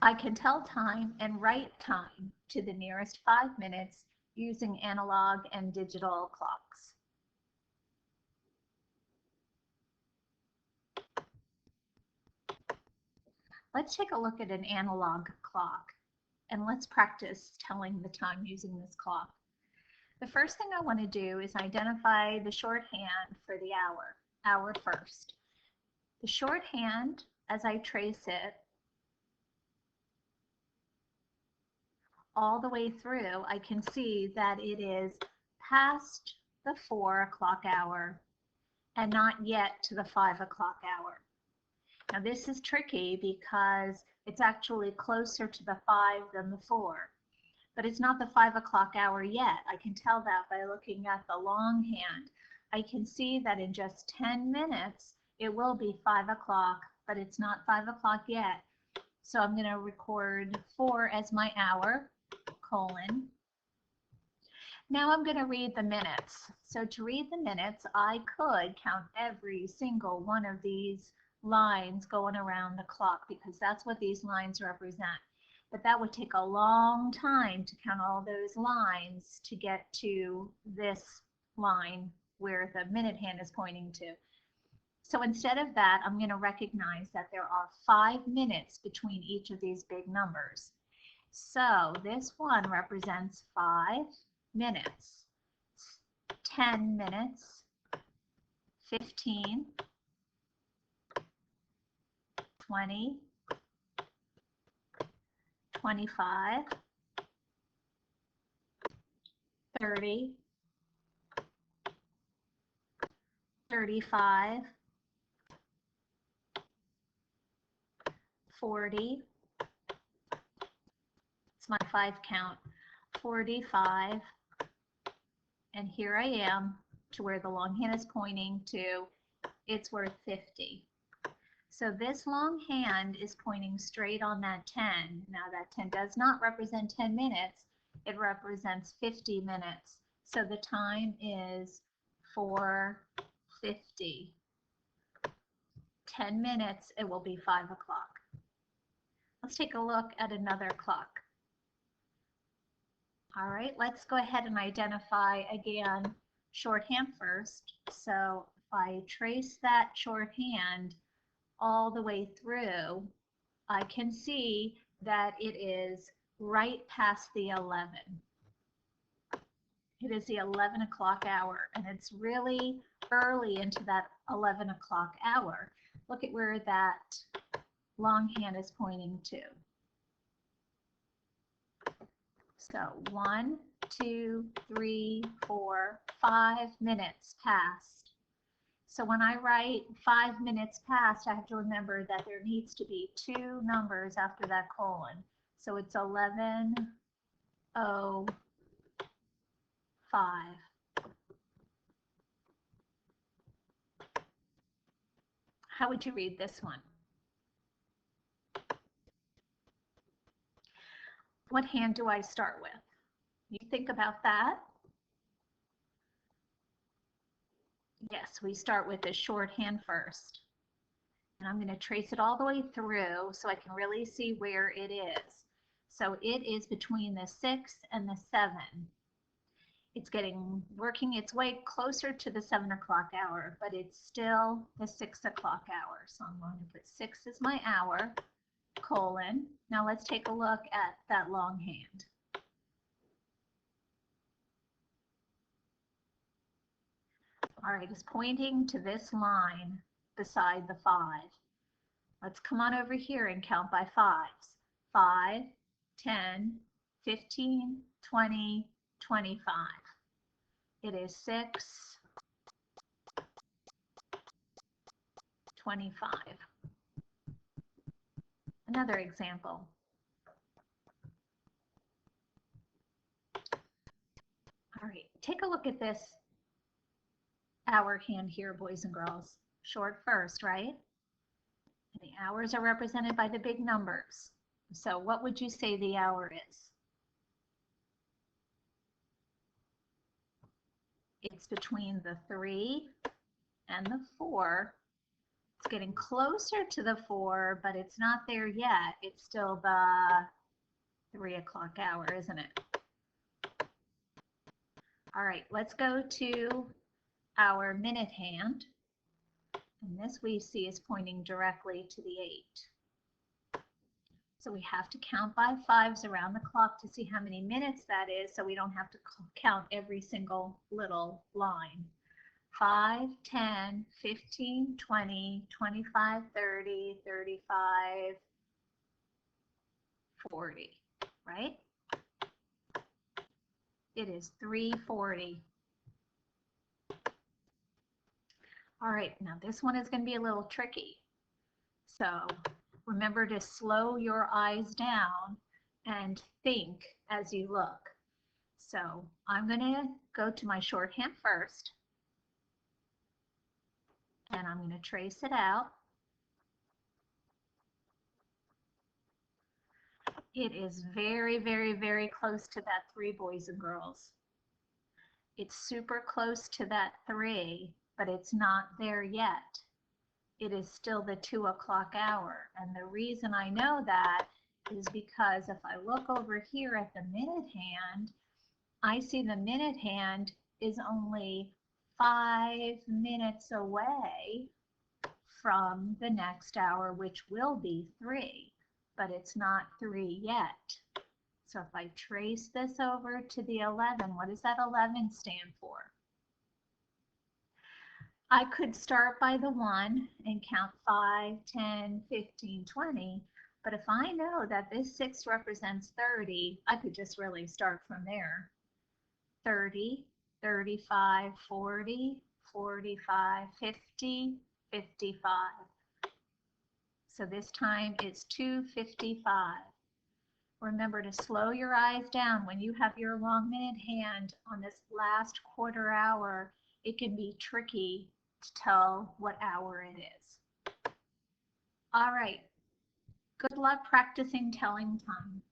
I can tell time and write time to the nearest 5 minutes using analog and digital clocks. Let's take a look at an analog clock and let's practice telling the time using this clock. The first thing I want to do is identify the shorthand for the hour first. The shorthand, as I trace it all the way through, I can see that it is past the 4 o'clock hour and not yet to the 5 o'clock hour. Now this is tricky because it's actually closer to the 5 than the 4, but it's not the 5 o'clock hour yet. I can tell that by looking at the longhand. I can see that in just 10 minutes it will be 5 o'clock, but it's not 5 o'clock yet. So I'm going to record 4 as my hour, colon. Now I'm going to read the minutes. So to read the minutes, I could count every single one of these lines going around the clock because that's what these lines represent. But that would take a long time to count all those lines to get to this line where the minute hand is pointing to. So instead of that, I'm going to recognize that there are 5 minutes between each of these big numbers. So this one represents 5 minutes, 10 minutes, 15, 20, 25, 30, 35, 40, it's my 5 count, 45, and here I am to where the longhand is pointing to, it's worth 50. So this long hand is pointing straight on that 10. Now that 10 does not represent 10 minutes, it represents 50 minutes. So the time is 4:50. 10 minutes, it will be 5 o'clock. Let's take a look at another clock. All right, let's go ahead and identify again shorthand first. So if I trace that shorthand all the way through, I can see that it is right past the 11. It is the 11 o'clock hour, and it's really early into that 11 o'clock hour. Look at where that long hand is pointing to. So 1, 2, 3, 4, 5 minutes passed. So when I write 5 minutes past, I have to remember that there needs to be 2 numbers after that colon. So it's 11:05. How would you read this one? What hand do I start with? You think about that? Yes, we start with the shorthand first. And I'm going to trace it all the way through so I can really see where it is. So it is between the 6 and the 7. It's working its way closer to the 7 o'clock hour, but it's still the 6 o'clock hour. So I'm going to put 6 as my hour, colon. Now let's take a look at that long hand. All right, it's pointing to this line beside the 5. Let's come on over here and count by 5s. 5, 10, 15, 20, 25. It is 6, 25. Another example. All right, take a look at this hour hand here, boys and girls. Short first, right? And the hours are represented by the big numbers. So what would you say the hour is? It's between the 3 and the 4 It's getting closer to the 4, but it's not there yet. It's still the 3 o'clock hour, isn't it? All right, let's go to our minute hand. And this we see is pointing directly to the 8. So we have to count by 5s around the clock to see how many minutes that is, so we don't have to count every single little line. 5, 10, 15, 20, 25, 30, 35, 40, right? It is 3:40. All right, now this one is going to be a little tricky. So remember to slow your eyes down and think as you look. So I'm going to go to my shorthand first. And I'm going to trace it out. It is very, very, very close to that 3 boys and girls. It's super close to that 3, but it's not there yet. It is still the 2 o'clock hour. And the reason I know that is because if I look over here at the minute hand, I see the minute hand is only 5 minutes away from the next hour, which will be 3, but it's not 3 yet. So if I trace this over to the 11, what does that 11 stand for? I could start by the 1 and count 5, 10, 15, 20, but if I know that this 6 represents 30, I could just really start from there. 30, 35, 40, 45, 50, 55. So this time it's 2:55. Remember to slow your eyes down when you have your long minute hand on this last quarter hour. It can be tricky to tell what hour it is. All right. Good luck practicing telling time.